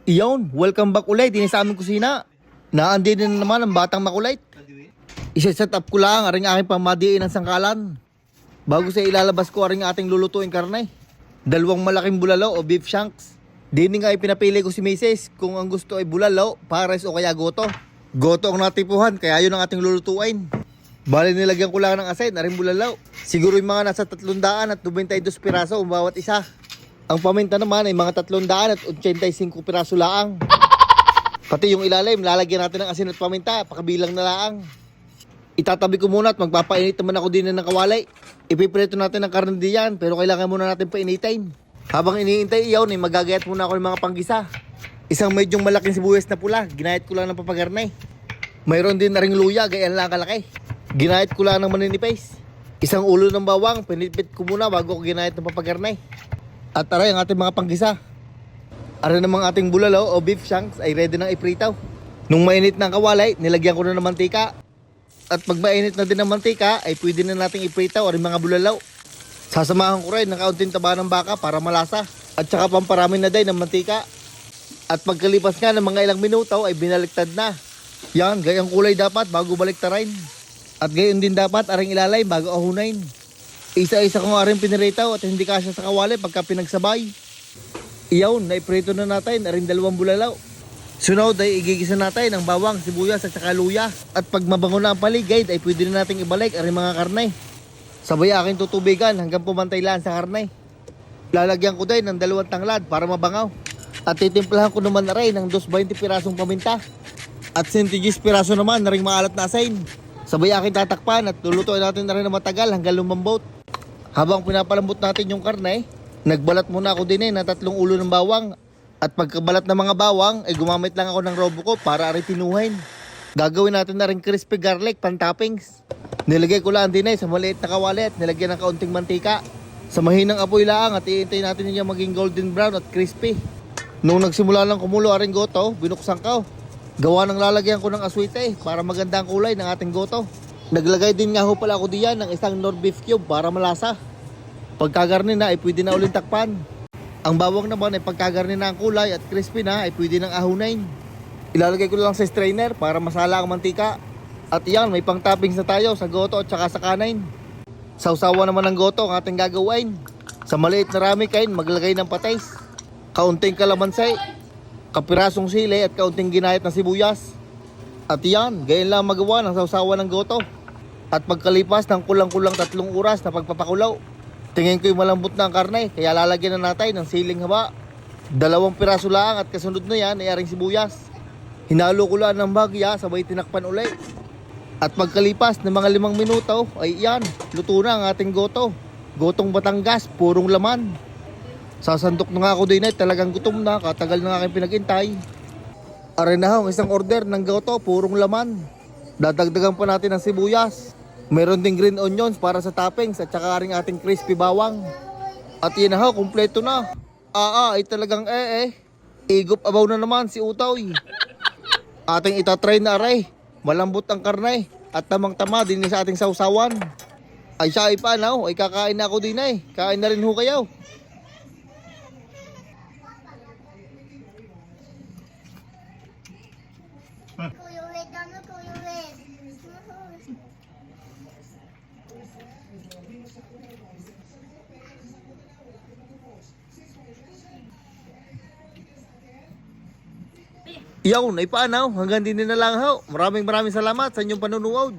Iyon, welcome back ulit din sa aming kusina. Naandi din naman ang batang makulit. Isa-set up ko lang aring aking pamadiin ng sangkalan. Bago sa ilalabas ko aring ating lulutuin karne. Dalawang malaking bulalo o beef shanks. Dini nga ipinapili ko si Mrs. kung ang gusto ay bulalo, pares o kaya goto. Goto ang natipuhan kaya yun ang ating lulutuin. Bali nilagyan ko lang ng asin, aring bulalo. Siguro yung mga nasa 392 piraso ang bawat isa. Ang paminta naman ay mga 385 piraso laang. Pati yung ilalim, lalagyan natin ng asin at paminta, pakabilang na laang. Itatabi ko muna at magpapainit naman ako din ng kawali. Ipiprito natin ng karne diyan, pero kailangan muna natin painitin. Habang iniintay iyaw, magagayat muna ako ng mga panggisa. Isang medyong malaking sibuyas na pula, ginayat ko lang ng papagarnay. Mayroon din na ring luya, gayan lang kalaki. Ginayat ko lang ng maninipis. Isang ulo ng bawang, pinipit ko muna bago ko ginayat ng papagarnay. At aray ang ating mga panggisa. Aray namang ating bulalo o beef shanks ay ready ng ipritaw. Nung mainit ng kawalay, nilagyan ko na ng mantika. At pag mainit na din ng mantika, ay pwede na nating ipritaw aring mga bulalo. Sasamahan ko rin ng kaunting taba ng baka para malasa. At saka pamparami na din ng mantika. At pagkalipas nga ng mga ilang minuto ay binaliktad na. Yan, gayang kulay dapat bago baliktarin. At gayon din dapat aring ilalay bago ahunain. Isa-isa ko nga rin piniritaw at hindi kasya sa kawali pagka pinagsabay. Iyaw, naiprito na natin aring dalawang bulalaw. Sunod ay igigisa natin ang bawang, sibuyas at saka luya. At pag mabango na ang paligid ay pwede na nating ibalik aring mga karne. Sabay aking tutubigan hanggang pumantay lang sa karne. Lalagyan ko din ng 2 tanglad para mabangaw. At titimplahan ko naman na rin ng 220 pirasong paminta. At 110 piraso naman na ring maalat na asin. Sabay aking tatakpan at lulutuin natin na rin na matagal hanggang lumambot. Habang pinapalambot natin yung karne, nagbalat muna ako din ng 3 ulo ng bawang. At pagkabalat ng mga bawang, ay gumamit lang ako ng Robocop para aritinuhin. Gagawin natin na rin crispy garlic pan-toppings. Nilagay ko lang din sa maliit na kawali at nilagyan ng kaunting mantika. Sa mahinang apoy lang at iintay natin yung maging golden brown at crispy. Nung nagsimula lang kumulo aring goto, binuksan ko. Gawa ng lalagyan ko ng aswite para maganda ang kulay ng ating goto. Naglagay din nga ho pala ako diyan ng isang nor beef cube para malasa. Pagkagarni na ay pwede na ulit takpan. Ang bawang naman ay pagkagarni na ang kulay at crispy na ay pwede nang ahunain. Ilalagay ko lang sa strainer para masala ang mantika. At yan, may pang toppings na tayo sa goto at saka sa kanin. Sausawa naman ng goto ang ating gagawin. Sa maliit na rami kain, maglagay ng patis, kaunting kalamansi, kapirasong sili at kaunting ginayat na sibuyas. At yan, gayon lang magawa ng sausawa ng goto. At pagkalipas ng kulang-kulang 3 oras na pagpapakulaw, tingin ko yung malambot na ang karne, kaya lalagyan na natin ng siling haba. 2 piraso lang at kasunod na yan ay aring sibuyas. Hinalo ko lang ng bagya, sabay tinakpan ulit. At pagkalipas ng mga 5 minuto, ay yan, luto na ang ating goto. Gotong Batangas, purong laman. Sasandok na nga ako din ay talagang gutom na, katagal na aking pinaghintay. Aray na ho, isang order ng goto, purong laman. Dadagdagan pa natin ng sibuyas. Meron ding green onions para sa toppings at saka ring ating crispy bawang. At yun na ho, kumpleto na. Ay talagang igop abaw na naman si Utoy. Ating itatry na aray. Malambot ang karne at tamang-tama din sa ating sausawan. Ay siya ay paano, ay kakain na ako din ay. Kain na rin ho kayo. Iyaw, ay paano, hanggang din na lang ho. Maraming salamat sa inyong panunood.